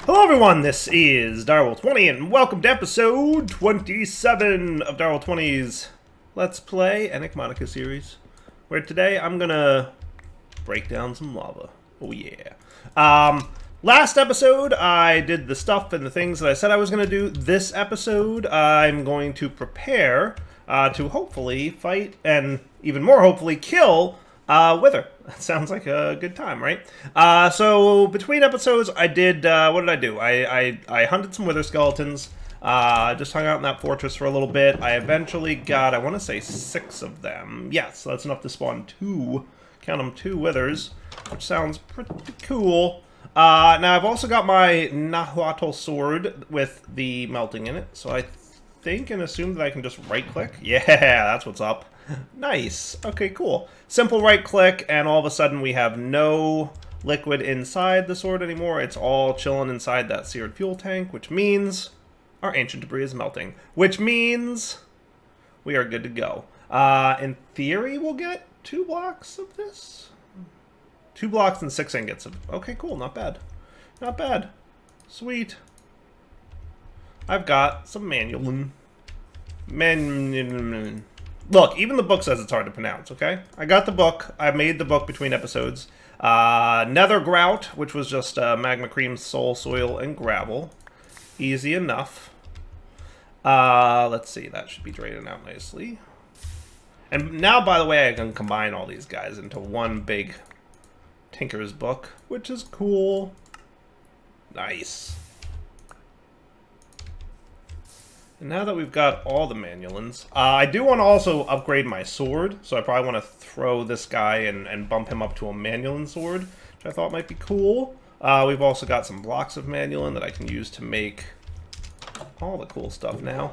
Hello everyone, this is Ep27 and welcome to episode 27 of Ep20's Let's Play Enigmatica series, where today I'm gonna break down some lava. Oh yeah. Last episode I did the stuff and the things that I said I was gonna do. This episode I'm going to prepare to hopefully fight and even more hopefully kill Wither. That sounds like a good time, right? So between episodes, I did, what did I do? I hunted some Wither skeletons, just hung out in that fortress for a little bit. I eventually got, I want to say 6 of them. Yes, so that's enough to spawn 2, count them, 2 Withers, which sounds pretty cool. Now I've also got my Nahuatl sword with the melting in it, so I think and assume that I can just right-click. Yeah, that's what's up. Nice. Okay, cool. Simple right-click, and all of a sudden we have no liquid inside the sword anymore. It's all chilling inside that seared fuel tank, which means our ancient debris is melting, which means we are good to go. In theory, we'll get 2 blocks of this. 2 blocks and 6 ingots of... Okay, cool. Not bad. Not bad. Sweet. I've got some manual. Look, even the book says it's hard to pronounce, okay? I got the book. I made the book between episodes. Nether Grout, which was just magma cream, soul, soil, and gravel. Easy enough. Let's see. That should be draining out nicely. And now, by the way, I can combine all these guys into one big Tinker's book, which is cool. Nice. And now that we've got all the manulins, I do want to also upgrade my sword, so I probably want to throw this guy and bump him up to a manulin sword, which I thought might be cool. We've also got some blocks of manulin that I can use to make all the cool stuff now.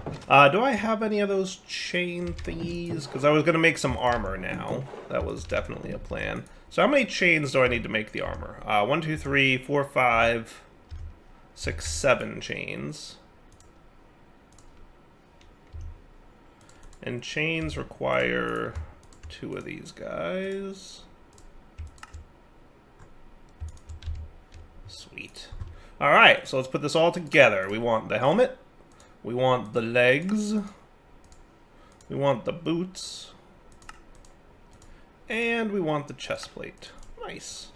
Do I have any of those chain thingies? Because I was going to make some armor now. That was definitely a plan. So how many chains do I need to make the armor? 1, 2, 3, 4, 5, 6, 7 chains. And chains require 2 of these guys. Sweet. Alright, so let's put this all together. We want the helmet. We want the legs. We want the boots. And we want the chest plate. Nice.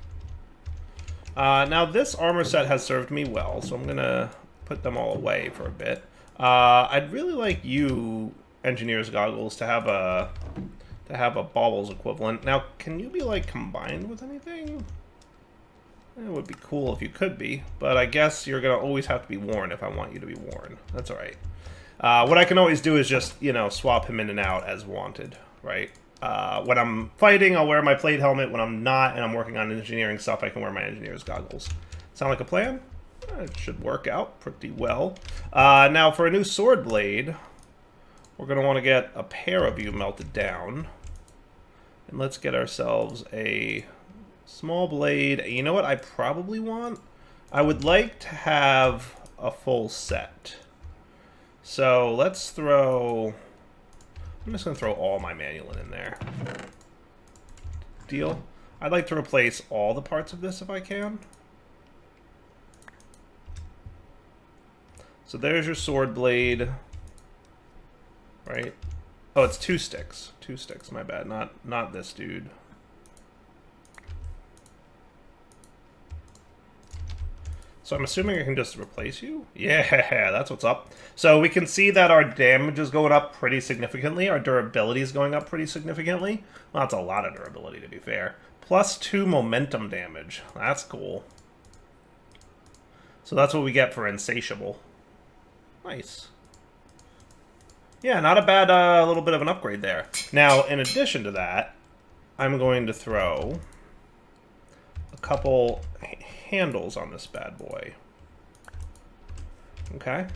Now this armor set has served me well, so I'm going to put them all away for a bit. I'd really like you... engineer's goggles to have a baubles equivalent. Now, can you be like combined with anything? It would be cool if you could be, but I guess you're gonna always have to be worn if I want you to be worn. That's all right. What I can always do is just, you know, swap him in and out as wanted, right? When I'm fighting, I'll wear my plate helmet. When I'm not and I'm working on engineering stuff, I can wear my engineer's goggles. Sound like a plan? It should work out pretty well. Now, for a new sword blade, we're going to want to get a pair of you melted down. And let's get ourselves a small blade. You know what I probably want? I would like to have a full set. So let's throw... I'm just going to throw all my manulin in there. Deal? I'd like to replace all the parts of this if I can. So there's your sword blade. Right? Oh, it's 2 sticks. 2 sticks, my bad. Not this dude. So I'm assuming I can just replace you? Yeah, that's what's up. So we can see that our damage is going up pretty significantly. Our durability is going up pretty significantly. Well, that's a lot of durability, to be fair. Plus 2 momentum damage. That's cool. So that's what we get for Insatiable. Nice. Yeah, not a bad little bit of an upgrade there. Now, in addition to that, I'm going to throw a couple handles on this bad boy. Okay?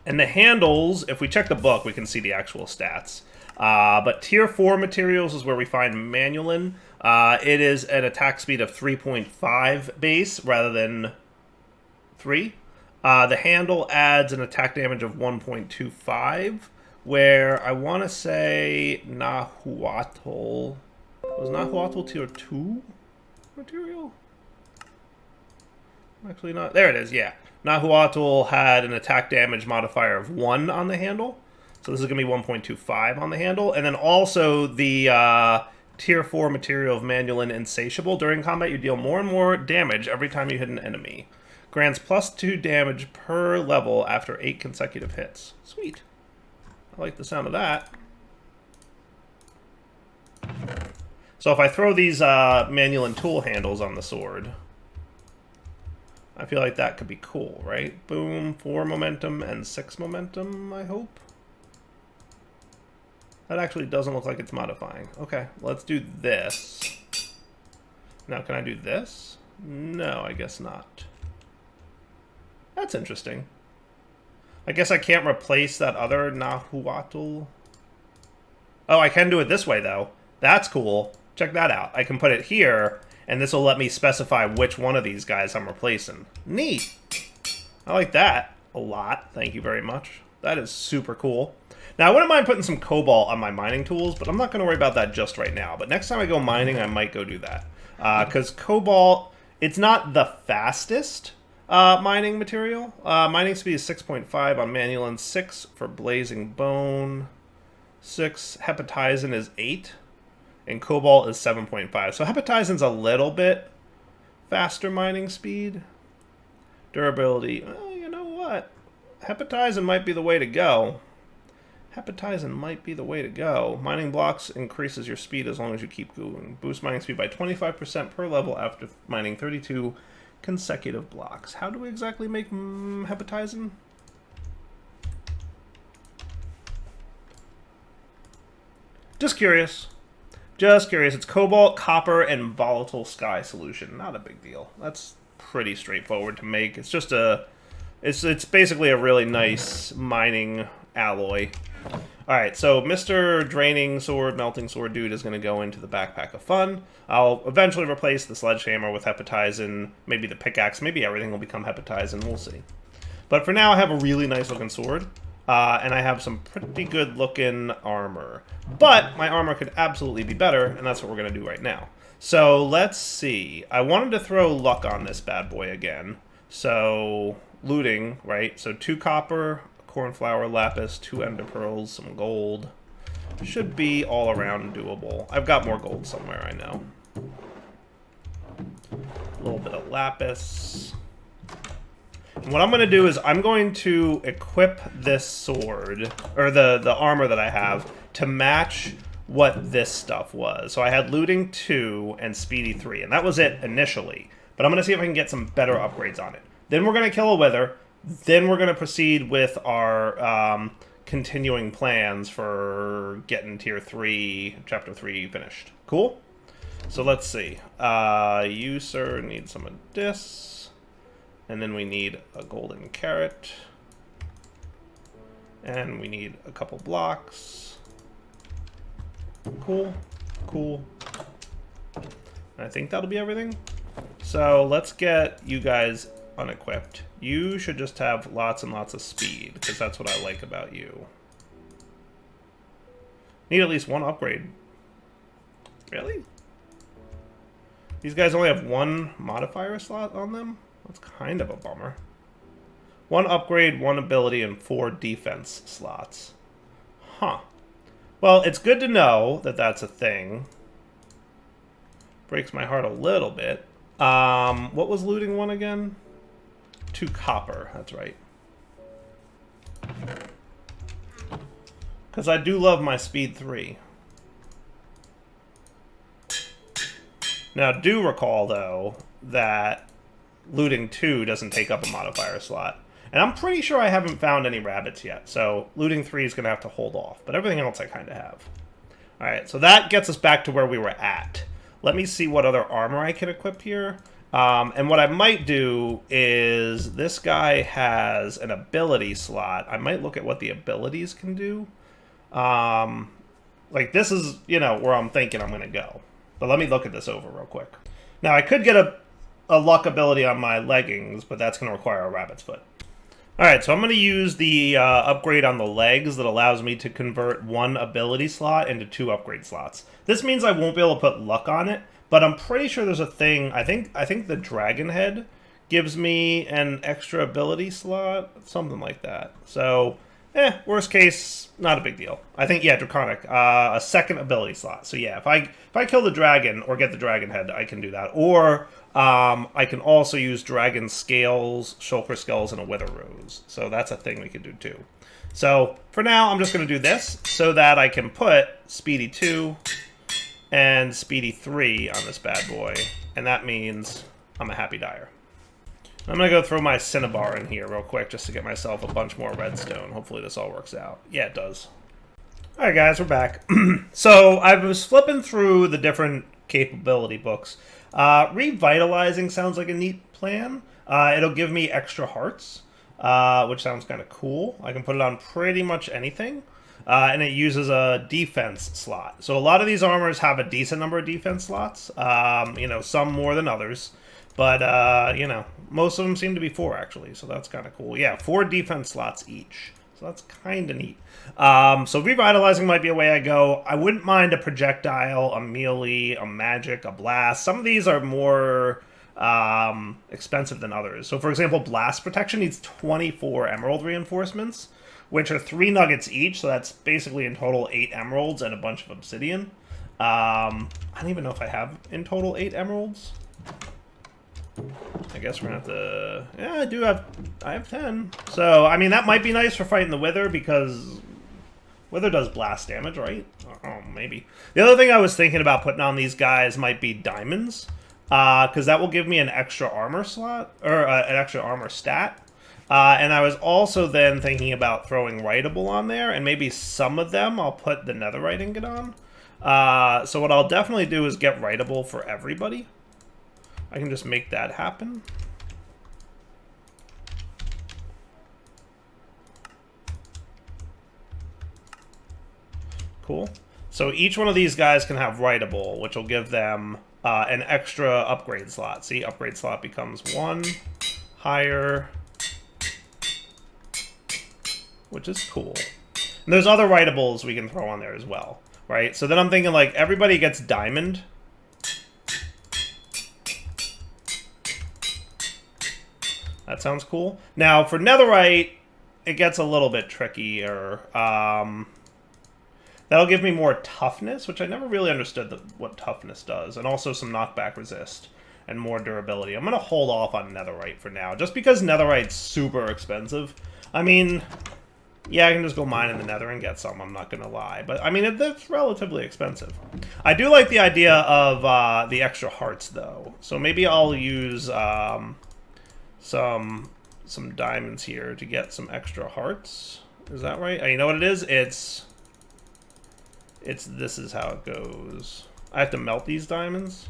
And the handles, if we check the book, we can see the actual stats. But tier 4 materials is where we find manulin. It is an attack speed of 3.5 base rather than 3. The handle adds an attack damage of 1.25, where I want to say Nahuatl... Was Nahuatl tier 2 material? Actually not. There it is, yeah. Nahuatl had an attack damage modifier of 1 on the handle. So this is going to be 1.25 on the handle. And then also the Tier 4 material of Manulin Insatiable. During combat, you deal more and more damage every time you hit an enemy. Grants +2 damage per level after 8 consecutive hits. Sweet. I like the sound of that. So if I throw these Manulin tool handles on the sword, I feel like that could be cool, right? Boom, 4 momentum and 6 momentum, I hope. That actually doesn't look like it's modifying. Okay, let's do this. Now, can I do this? No, I guess not. That's interesting. I guess I can't replace that other Nahuatl. Oh, I can do it this way, though. That's cool. Check that out. I can put it here, and this will let me specify which one of these guys I'm replacing. Neat. I like that a lot. Thank you very much. That is super cool. Now, I wouldn't mind putting some cobalt on my mining tools, but I'm not going to worry about that just right now. But next time I go mining, I might go do that. Because cobalt, it's not the fastest mining material. Mining speed is 6.5 on Manulin, 6 for Blazing Bone, 6. Hepatizen is 8, and cobalt is 7.5. So Hepatizen's a little bit faster mining speed. Durability, well, you know what? Hepatizen might be the way to go. Hepatizen might be the way to go. Mining blocks increases your speed as long as you keep going. Boost mining speed by 25% per level after mining 32 consecutive blocks. How do we exactly make Hepatizen? Just curious. Just curious. It's cobalt, copper, and volatile sky solution. Not a big deal. That's pretty straightforward to make. It's just a... It's basically a really nice mining alloy. Alright, so Mr. Draining Sword, Melting Sword Dude is going to go into the Backpack of Fun. I'll eventually replace the Sledgehammer with Hepatizen, maybe the pickaxe, maybe everything will become Hepatizen, we'll see. But for now, I have a really nice looking sword, and I have some pretty good looking armor. But my armor could absolutely be better, and that's what we're going to do right now. So let's see. I wanted to throw luck on this bad boy again. So looting, right? So 2 copper, cornflower, lapis, 2 ender pearls, some gold. Should be all around doable. I've got more gold somewhere, I know. A little bit of lapis. And what I'm going to do is I'm going to equip this sword, or the armor that I have, to match what this stuff was. So I had looting 2 and speedy 3, and that was it initially. But I'm going to see if I can get some better upgrades on it. Then we're going to kill a wither. Then we're going to proceed with our continuing plans for getting Tier 3, Chapter 3 finished. Cool? So let's see. You, sir, need some of this. And then we need a golden carrot. And we need a couple blocks. Cool. Cool. And I think that'll be everything. So let's get you guys unequipped. You should just have lots and lots of speed, because that's what I like about you. Need at least 1 upgrade. Really? These guys only have 1 modifier slot on them? That's kind of a bummer. 1 upgrade, 1 ability, and 4 defense slots. Huh. Well, it's good to know that that's a thing. Breaks my heart a little bit. What was looting 1 again? 2 copper, that's right. Because I do love my speed 3. Now, do recall, though, that looting 2 doesn't take up a modifier slot. And I'm pretty sure I haven't found any rabbits yet, so looting 3 is going to have to hold off. But everything else I kind of have. Alright, so that gets us back to where we were at. Let me see what other armor I can equip here. And what I might do is, this guy has an ability slot. I might look at what the abilities can do. Like, this is, you know, where I'm thinking I'm going to go. But let me look at this over real quick. Now, I could get a luck ability on my leggings, but that's going to require a rabbit's foot. Alright, so I'm going to use the upgrade on the legs that allows me to convert 1 ability slot into 2 upgrade slots. This means I won't be able to put luck on it, but I'm pretty sure there's a thing, I think the dragon head gives me an extra ability slot, something like that. So, worst case, not a big deal. I think, yeah, Draconic, a second ability slot. So yeah, if I kill the dragon or get the dragon head, I can do that. Or I can also use dragon scales, shulker skulls, and a wither rose. So that's a thing we could do too. So for now, I'm just going to do this so that I can put Speedy 2 and Speedy 3 on this bad boy. And that means I'm a happy dyer. I'm going to go throw my Cinnabar in here real quick just to get myself a bunch more redstone. Hopefully this all works out. Yeah, it does. Alright guys, we're back. So I was flipping through the different capability books. Revitalizing sounds like a neat plan. It'll give me extra hearts, which sounds kind of cool. I can put it on pretty much anything. And it uses a defense slot. So a lot of these armors have a decent number of defense slots. You know, some more than others. But, you know, most of them seem to be 4, actually. So that's kind of cool. Yeah, 4 defense slots each. So that's kind of neat. So revitalizing might be a way I go. I wouldn't mind a projectile, a melee, a magic, a blast. Some of these are more expensive than others. So, for example, blast protection needs 24 emerald reinforcements, which are 3 nuggets each. So that's basically in total 8 emeralds and a bunch of obsidian. I don't even know if I have in total 8 emeralds. I guess we're gonna have to... Yeah, I do have... I have 10. So, I mean, that might be nice for fighting the Wither, because Wither does blast damage, right? Oh, maybe. The other thing I was thinking about putting on these guys might be diamonds, because that will give me an extra armor slot, or an extra armor stat. And I was also then thinking about throwing Writable on there, and maybe some of them I'll put the netherite ingot on. So what I'll definitely do is get Writable for everybody. I can just make that happen. Cool. So each one of these guys can have Writable, which will give them an extra upgrade slot. See, upgrade slot becomes 1 higher, which is cool. And there's other Writables we can throw on there as well, right? So then I'm thinking, like, everybody gets diamond. That sounds cool. Now, for netherite, it gets a little bit trickier. That'll give me more toughness, which I never really understood what toughness does. And also some knockback resist and more durability. I'm going to hold off on netherite for now, just because netherite's super expensive. I mean, yeah, I can just go mine in the nether and get some, I'm not going to lie. But, I mean, it's relatively expensive. I do like the idea of the extra hearts, though. So maybe I'll use... some diamonds here to get some extra hearts. Is that right? You know what it is? It's this is how it goes. I have to melt these diamonds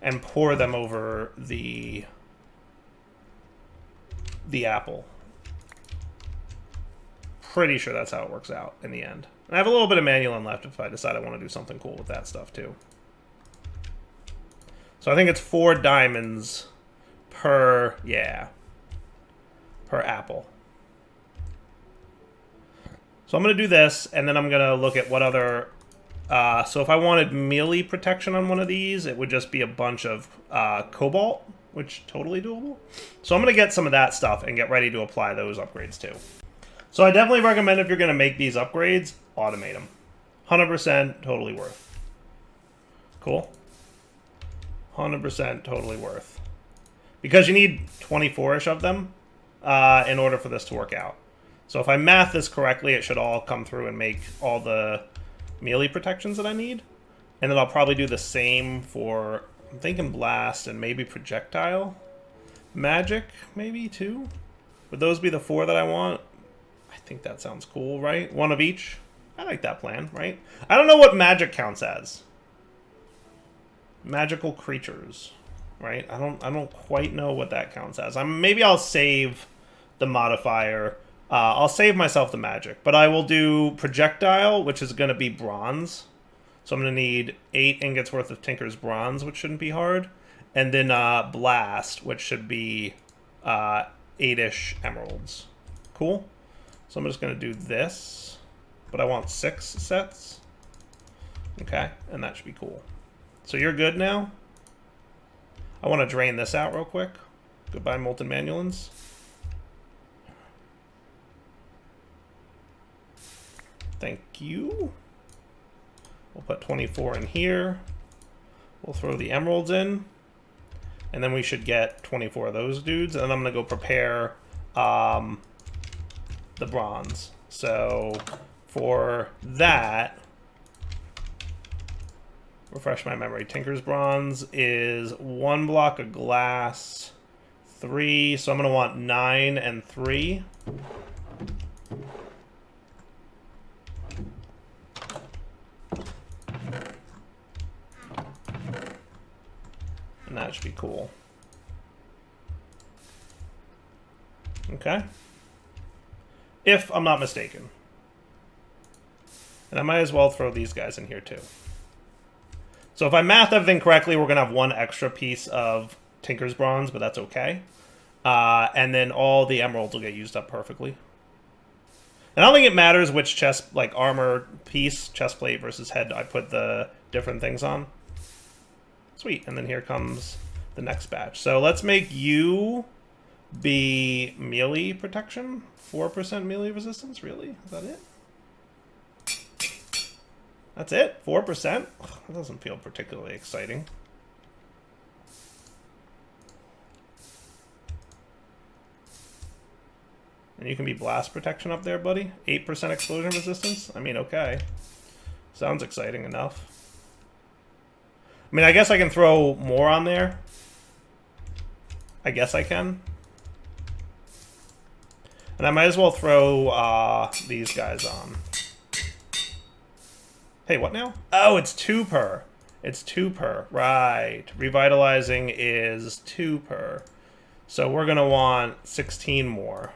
and pour them over the apple. Pretty sure that's how it works out in the end. And I have a little bit of manual left if I decide I want to do something cool with that stuff too. So I think it's 4 diamonds per, per apple. So I'm going to do this, and then I'm going to look at what other... so if I wanted melee protection on one of these, it would just be a bunch of cobalt, which totally doable. So I'm going to get some of that stuff and get ready to apply those upgrades too. So I definitely recommend if you're going to make these upgrades, automate them. 100% totally worth. Cool. 100% totally worth. Because you need 24-ish of them in order for this to work out. So if I math this correctly, it should all come through and make all the melee protections that I need. And then I'll probably do the same for, I'm thinking blast and maybe projectile. Magic, maybe, too. Would those be the 4 that I want? I think that sounds cool, right? 1 of each. I like that plan, right? I don't know what magic counts as. Magical creatures, right? I don't quite know what that counts as. Maybe I'll save the modifier. I'll save myself the magic, but I will do projectile, which is going to be bronze. So I'm going to need 8 ingots worth of Tinker's bronze, which shouldn't be hard, and then blast, which should be 8-ish emeralds. Cool. So I'm just going to do this, but I want 6 sets. Okay, and that should be cool. So you're good now? I want to drain this out real quick. Goodbye, Molten Manulins. Thank you. We'll put 24 in here. We'll throw the emeralds in. And then we should get 24 of those dudes. And then I'm going to go prepare the bronze. So for that, refresh my memory. Tinker's Bronze is 1 block of glass, 3. So I'm going to want 9 and 3. And that should be cool. Okay. If I'm not mistaken. And I might as well throw these guys in here too. So if I math everything correctly, we're going to have 1 extra piece of Tinker's Bronze, but that's okay. And then all the emeralds will get used up perfectly. And I don't think it matters which chest, like armor piece, chest plate versus head, I put the different things on. Sweet. And then here comes the next batch. So let's make you be melee protection. 4% melee resistance? Really? Is that it? That's it? 4%? That doesn't feel particularly exciting. And you can be blast protection up there, buddy. 8% explosion resistance? I mean, okay. Sounds exciting enough. I mean, I guess I can throw more on there. I guess I can. And I might as well throw these guys on. Hey, what now? Oh, it's 2 per. It's 2 per. Right. Revitalizing is 2 per. So we're going to want 16 more.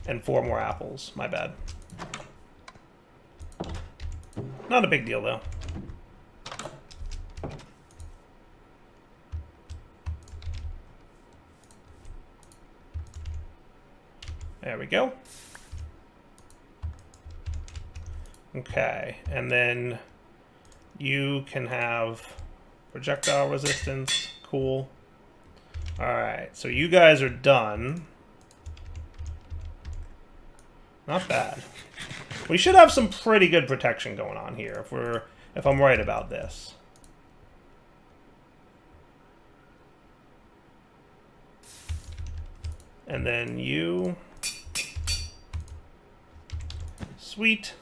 And 4 more apples. My bad. Not a big deal, though. There we go. Okay, and then you can have projectile resistance. Cool. Alright, so you guys are done. Not bad. We should have some pretty good protection going on here if I'm right about this. And then you. Sweet.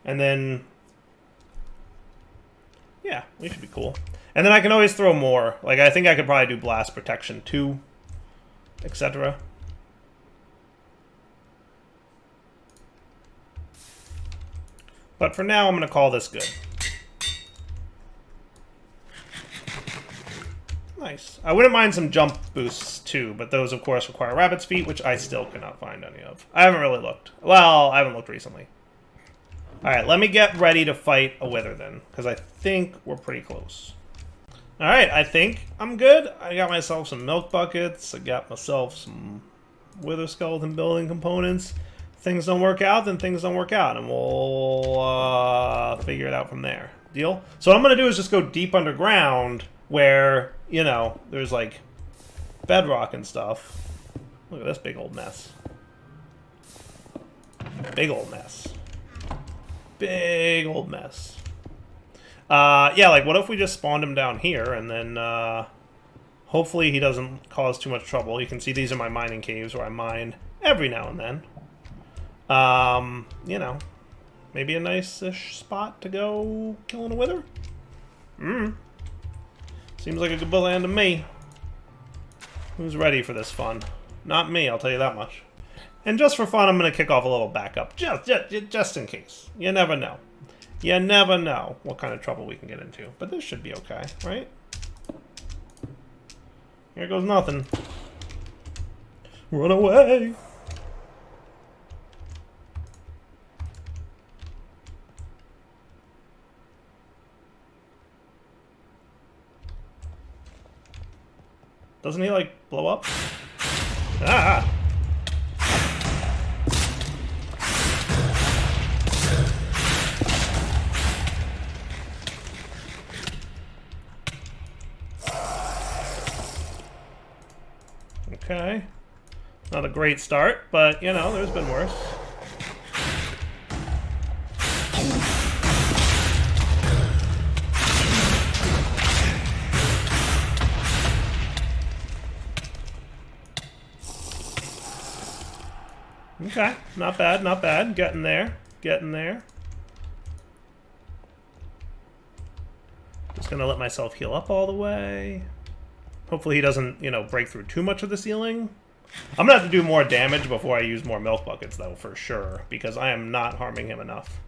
And then, yeah, we should be cool. And then I can always throw more. Like, I think I could probably do blast protection too, etc. But for now, I'm going to call this good. Nice. I wouldn't mind some jump boosts too, but those, of course, require rabbit's feet, which I still cannot find any of. I haven't really looked. Well, I haven't looked recently. Alright, let me get ready to fight a wither then, because I think we're pretty close. Alright, I think I'm good. I got myself some milk buckets. I got myself some wither skeleton building components. Things don't work out, then things don't work out, and we'll figure it out from there. Deal? So what I'm going to do is just go deep underground where, you know, there's like bedrock and stuff. Look at this big old mess. Big old mess. Big old mess. Yeah, like, what if we just spawned him down here, and then, hopefully he doesn't cause too much trouble. You can see these are my mining caves where I mine every now and then. You know, maybe a nice-ish spot to go killing a wither? Seems like a good plan to me. Who's ready for this fun? Not me, I'll tell you that much. And just for fun, I'm going to kick off a little backup, just in case. You never know. You never know what kind of trouble we can get into. But this should be okay, right? Here goes nothing. Run away! Doesn't he, like, blow up? Ah! Okay. Not a great start, but, you know, there's been worse. Okay, not bad, not bad. Getting there, getting there. Just gonna let myself heal up all the way. Hopefully he doesn't, you know, break through too much of the ceiling. I'm gonna have to do more damage before I use more milk buckets, though, for sure, because I am not harming him enough.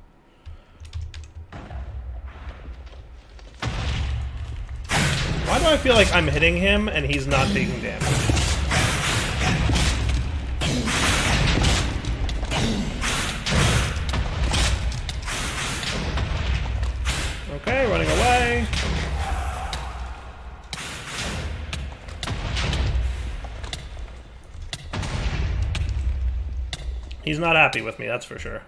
Why do I feel like I'm hitting him and he's not taking damage? Okay, running away. He's not happy with me, that's for sure.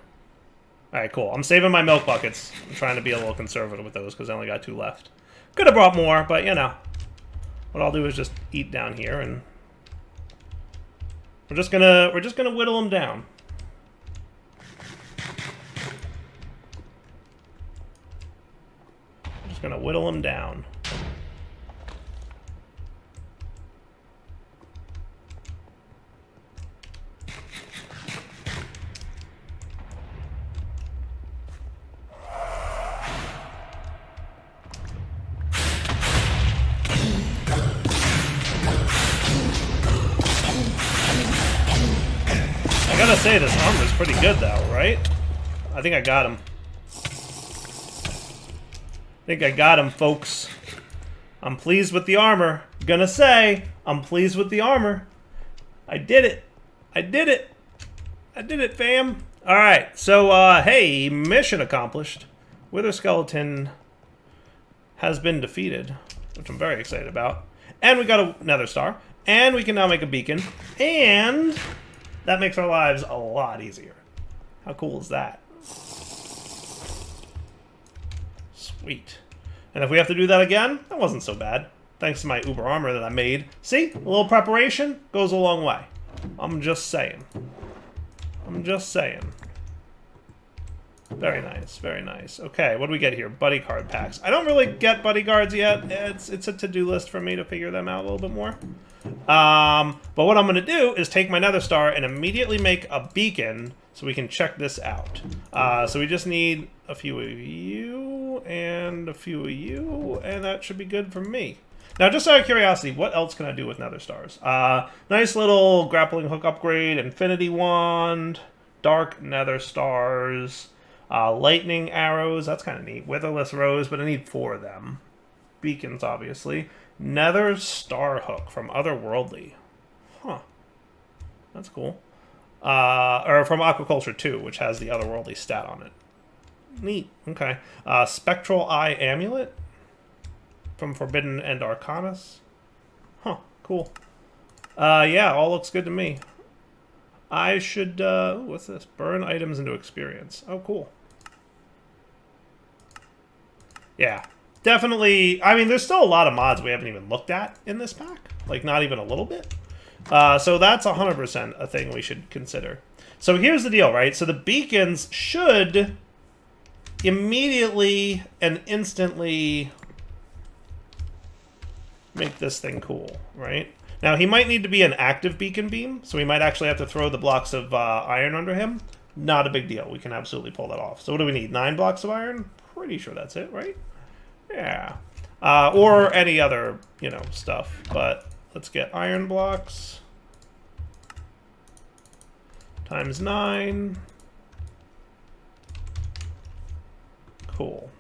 Alright, cool. I'm saving my milk buckets. I'm trying to be a little conservative with those because I only got 2 left. Could have brought more, but you know. What I'll do is just eat down here and we're just gonna whittle him down. Just gonna whittle him down. I gotta say, this armor's pretty good though, right? I think I got him. I think I got him, folks. I'm pleased with the armor. Gonna say, I'm pleased with the armor. I did it. I did it. I did it, fam. Alright, so, hey, mission accomplished. Wither Skeleton has been defeated, which I'm very excited about. And we got a nether star. And we can now make a beacon. And that makes our lives a lot easier. How cool is that? Sweet. And if we have to do that again, that wasn't so bad. Thanks to my uber armor that I made. See? A little preparation goes a long way. I'm just saying. I'm just saying. Very nice, very nice. Okay, what do we get here? Buddy card packs. I don't really get buddy cards yet. It's a to-do list for me to figure them out a little bit more. But what I'm going to do is take my nether star and immediately make a beacon so we can check this out. So we just need a few of you and a few of you, and that should be good for me. Now, just out of curiosity, what else can I do with nether stars? Nice little grappling hook upgrade, infinity wand, dark nether stars, lightning arrows, that's kind of neat. Witherless rose, but I need 4 of them. Beacons, obviously. Nether star hook from Otherworldly. Huh. That's cool. Or from Aquaculture 2, which has the Otherworldly stat on it. Neat. Okay. Spectral Eye Amulet from Forbidden and Arcanus. Huh. Cool. Yeah, all looks good to me. I should, what's this? Burn items into experience. Oh, cool. Yeah. Definitely, I mean, there's still a lot of mods we haven't even looked at in this pack. Like, not even a little bit. So that's 100% a thing we should consider. So here's the deal, right? So the beacons should immediately and instantly make this thing cool, right? Now, he might need to be an active beacon beam, so we might actually have to throw the blocks of iron under him. Not a big deal. We can absolutely pull that off. So what do we need? 9 blocks of iron? Pretty sure that's it, right? Yeah. Or any other, you know, stuff. But let's get iron blocks. Times 9. Cool.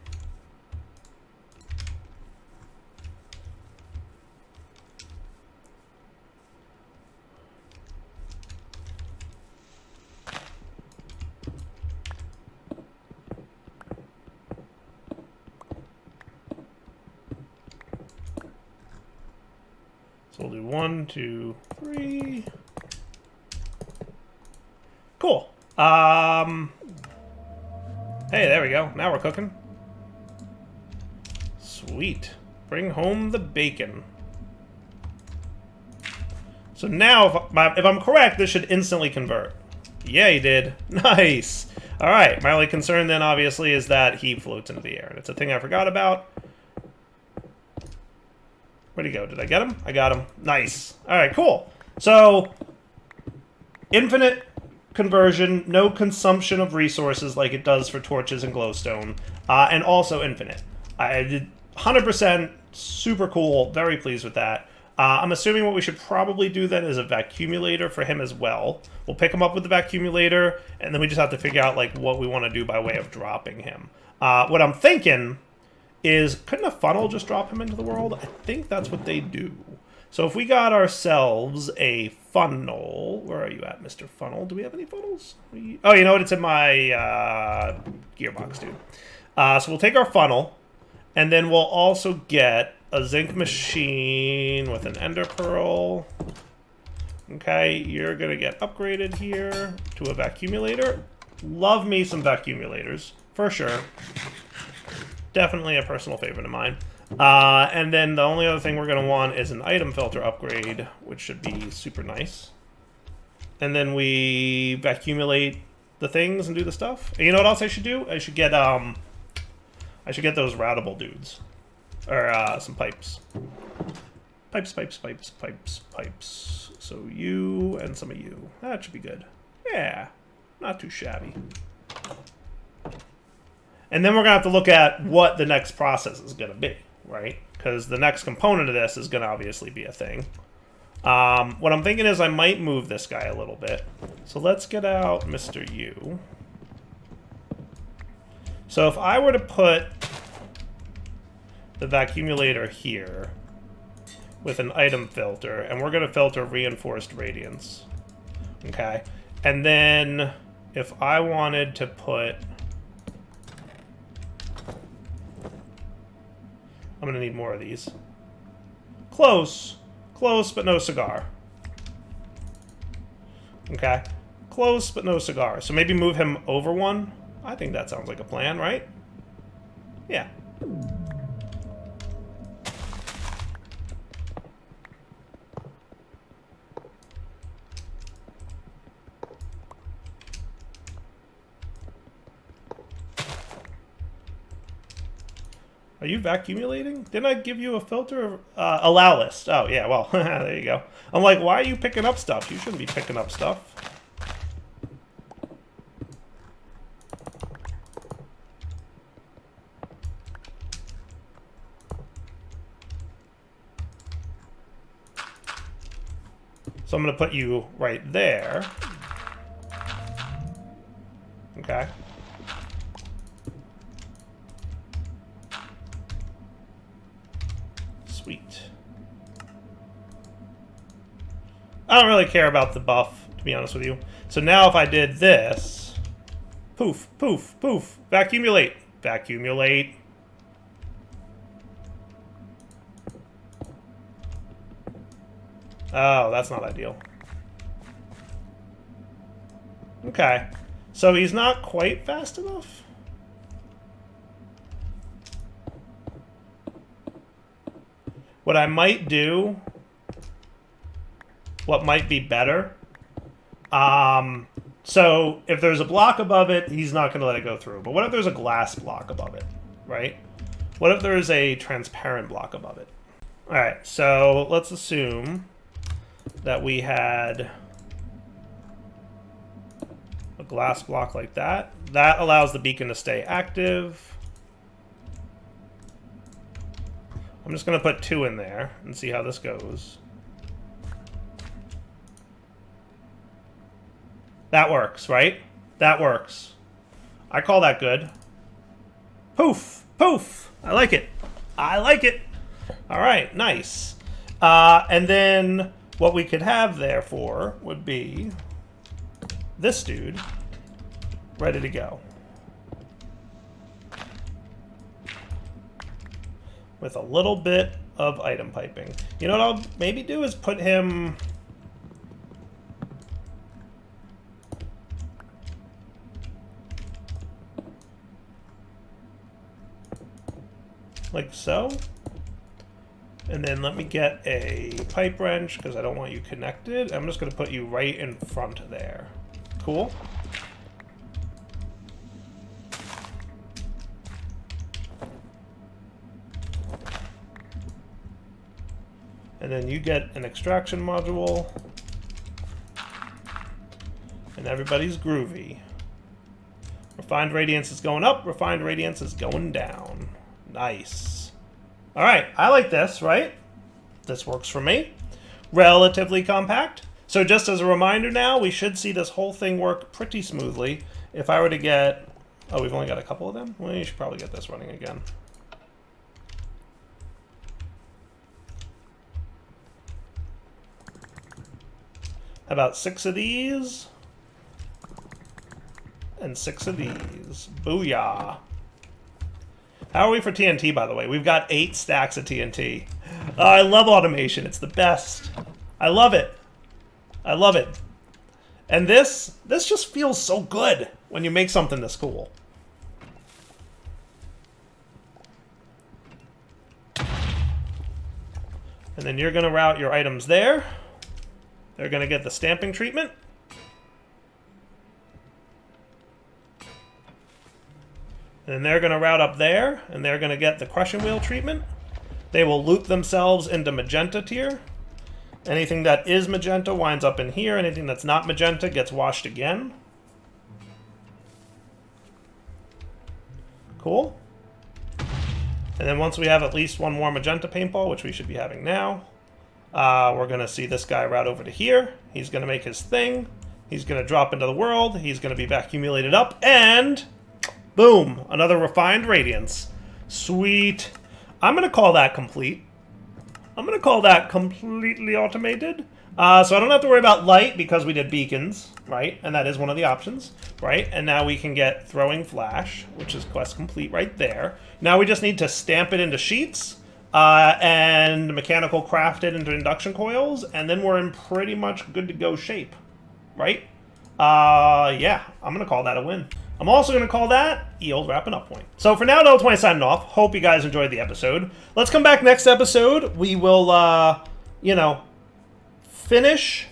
So we'll do 1, 2, 3. Cool. Hey, there we go. Now we're cooking. Sweet. Bring home the bacon. So now, if I'm correct, this should instantly convert. Yeah, he did. Nice. All right. My only concern then, obviously, is that he floats into the air. And it's a thing I forgot about. Where'd he go? Did I get him? I got him. Nice. All right, cool. So, infinite conversion, no consumption of resources like it does for torches and glowstone, and also infinite. I did 100%, super cool, very pleased with that. I'm assuming what we should probably do then is a vacuumulator for him as well. We'll pick him up with the vacuumulator, and then we just have to figure out like what we want to do by way of dropping him. What I'm thinking is, couldn't a funnel just drop him into the world? I think that's what they do. So if we got ourselves a funnel, where are you at, Mr. Funnel? Do we have any funnels? Oh, you know what? It's in my gearbox, dude. So we'll take our funnel, and then we'll also get a zinc machine with an ender pearl. Okay, you're going to get upgraded here to a vacuumulator. Love me some vacuumulators, for sure. Definitely a personal favorite of mine. And then the only other thing we're going to want is an item filter upgrade, which should be super nice. And then we vacuumulate the things and do the stuff. And you know what else I should do? I should get those routable dudes. Or some pipes. Pipes. So you and some of you. That should be good. Yeah, not too shabby. And then we're going to have to look at what the next process is going to be, right? Because the next component of this is going to obviously be a thing. What I'm thinking is I might move this guy a little bit. So let's get out Mr. U. So if I were to put the vacuumulator here with an item filter, and we're going to filter reinforced radiance. Okay. And then if I wanted to put... I'm going to need more of these. Close. Close, but no cigar. Okay. Close, but no cigar. So maybe move him over one. I think that sounds like a plan, right? Yeah. Are you vacuumulating? Didn't I give you a filter? Allow list. Oh, yeah, well, there you go. I'm like, why are you picking up stuff? You shouldn't be picking up stuff. So I'm going to put you right there. Okay. Sweet. I don't really care about the buff, to be honest with you. So now if I did this, poof, poof, poof, vacuumulate, vacuumulate. Oh, that's not ideal. Okay. So he's not quite fast enough? What I might do, what might be better, so if there's a block above it, he's not going to let it go through. But what if there's a glass block above it, right? What if there's a transparent block above it? All right, so let's assume that we had a glass block like that. That allows the beacon to stay active. I'm just going to put 2 in there and see how this goes. That works, right? That works. I call that good. Poof! Poof! I like it. I like it. All right, nice. And then what we could have, therefore, would be this dude ready to go. With a little bit of item piping. You know what I'll maybe do is put him... like so. And then let me get a pipe wrench because I don't want you connected. I'm just going to put you right in front there. Cool. And then you get an extraction module. And everybody's groovy. Refined Radiance is going up. Refined Radiance is going down. Nice. All right. I like this, right? This works for me. Relatively compact. So just as a reminder now, we should see this whole thing work pretty smoothly. If I were to get... Oh, we've only got a couple of them? Well, you should probably get this running again. About 6 of these. And 6 of these. Booyah. How are we for TNT, by the way? We've got 8 stacks of TNT. I love automation. It's the best. I love it. I love it. And this just feels so good when you make something this cool. And then you're going to route your items there. They're going to get the stamping treatment. And then they're going to route up there, and they're going to get the crushing wheel treatment. They will loop themselves into magenta tier. Anything that is magenta winds up in here. Anything that's not magenta gets washed again. Cool. And then once we have at least one more magenta paintball, which we should be having now, we're going to see this guy route over to here. He's going to make his thing. He's going to drop into the world. He's going to be accumulated up, and boom, another refined Radiance. Sweet. I'm going to call that complete. I'm going to call that completely automated. So I don't have to worry about light because we did beacons, right? And that is one of the options, right? And now we can get throwing flash, which is quest complete right there. Now we just need to stamp it into sheets and mechanical craft it into induction coils, and then we're in pretty much good to go shape, right? Yeah, I'm going to call that a win. I'm also going to call that Yield wrapping up point. So for now, Ep27 signing off. Hope you guys enjoyed the episode. Let's come back next episode. We will, finish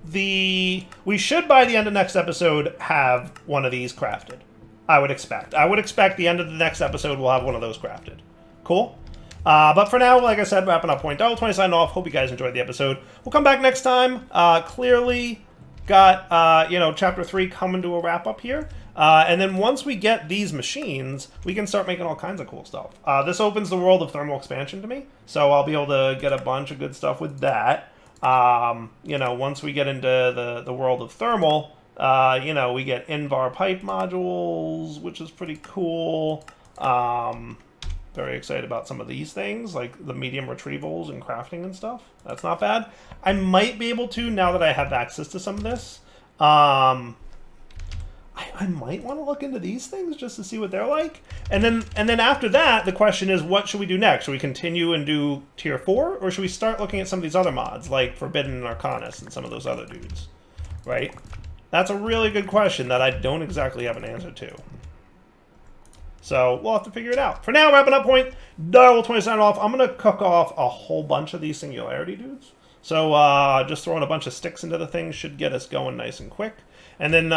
the... We should, by the end of next episode, have one of these crafted. I would expect. I would expect the end of the next episode we'll have one of those crafted. Cool? But for now, like I said, wrapping up point. Ep27 signing off. Hope you guys enjoyed the episode. We'll come back next time. Clearly got, Chapter 3 coming to a wrap-up here. And then once we get these machines, we can start making all kinds of cool stuff. This opens the world of thermal expansion to me, so I'll be able to get a bunch of good stuff with that. Once we get into the world of thermal, we get Invar pipe modules, which is pretty cool. Very excited about some of these things, like the medium retrievals and crafting and stuff. That's not bad. I might be able to, now that I have access to some of this, I might want to look into these things just to see what they're like. And then after that, the question is, what should we do next? Should we continue and do Tier 4? Or should we start looking at some of these other mods, like Forbidden and Arcanus and some of those other dudes? Right? That's a really good question that I don't exactly have an answer to. So we'll have to figure it out. For now, wrapping up point, Ep27 signing off. I'm going to cook off a whole bunch of these Singularity dudes. So just throwing a bunch of sticks into the thing should get us going nice and quick. And then,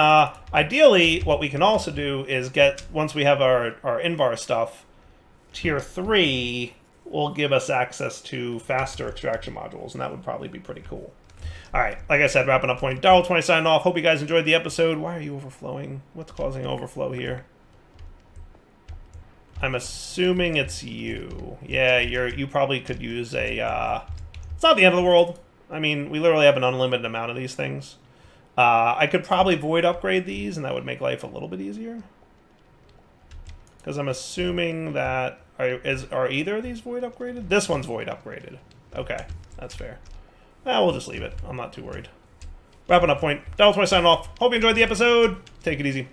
ideally, what we can also do is get, once we have our Invar stuff, Tier 3 will give us access to faster extraction modules, and that would probably be pretty cool. All right, like I said, wrapping up point. Ep27 signing off. Hope you guys enjoyed the episode. Why are you overflowing? What's causing overflow here? I'm assuming it's you. Yeah, you probably could use a... It's not the end of the world. I mean, we literally have an unlimited amount of these things. I could probably void upgrade these, and that would make life a little bit easier. Because I'm assuming that... Are either of these void upgraded? This one's void upgraded. Okay, that's fair. We'll just leave it. I'm not too worried. Wrapping up point. Ep27 signing off. Hope you enjoyed the episode. Take it easy.